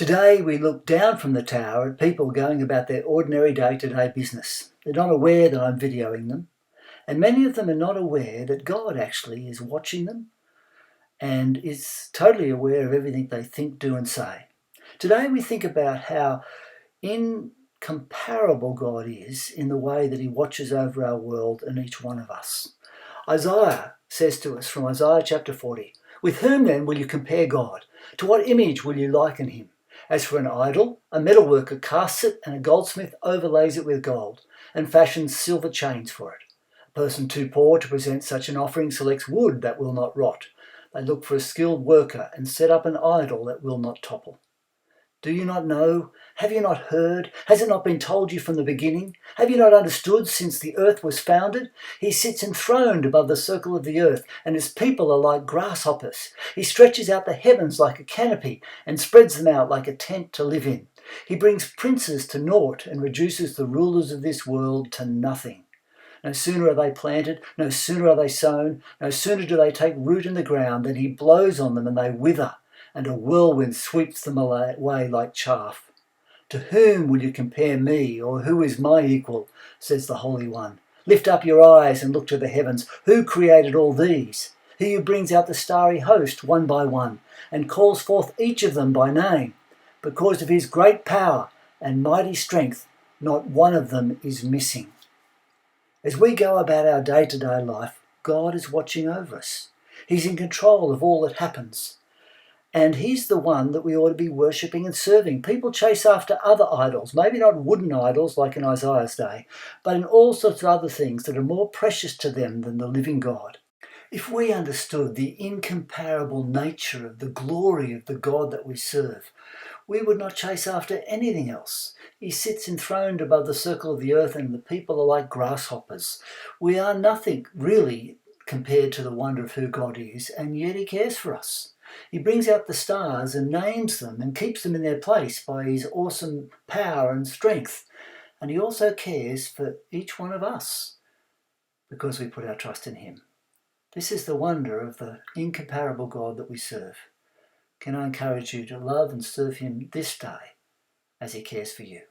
Today we look down from the tower at people going about their ordinary day-to-day business. They're not aware that I'm videoing them, and many of them are not aware that God actually is watching them and is totally aware of everything they think, do and say. Today we think about how incomparable God is in the way that he watches over our world and each one of us. Isaiah says to us from Isaiah chapter 40, "With whom then will you compare God? To what image will you liken him? As for an idol, a metalworker casts it, and a goldsmith overlays it with gold, and fashions silver chains for it. A person too poor to present such an offering selects wood that will not rot. They look for a skilled worker and set up an idol that will not topple. Do you not know? Have you not heard? Has it not been told you from the beginning? Have you not understood since the earth was founded? He sits enthroned above the circle of the earth, and his people are like grasshoppers. He stretches out the heavens like a canopy and spreads them out like a tent to live in. He brings princes to naught and reduces the rulers of this world to nothing. No sooner are they planted, no sooner are they sown, no sooner do they take root in the ground than he blows on them and they wither, and a whirlwind sweeps them away like chaff. To whom will you compare me, or who is my equal? Says the Holy One. Lift up your eyes and look to the heavens. Who created all these? He who brings out the starry host one by one, and calls forth each of them by name. Because of his great power and mighty strength, not one of them is missing." As we go about our day-to-day life, God is watching over us. He's in control of all that happens. And he's the one that we ought to be worshipping and serving. People chase after other idols, maybe not wooden idols like in Isaiah's day, but in all sorts of other things that are more precious to them than the living God. If we understood the incomparable nature of the glory of the God that we serve, we would not chase after anything else. He sits enthroned above the circle of the earth, and the people are like grasshoppers. We are nothing, really, compared to the wonder of who God is, and yet he cares for us. He brings out the stars and names them and keeps them in their place by his awesome power and strength. And he also cares for each one of us because we put our trust in him. This is the wonder of the incomparable God that we serve. Can I encourage you to love and serve him this day as he cares for you?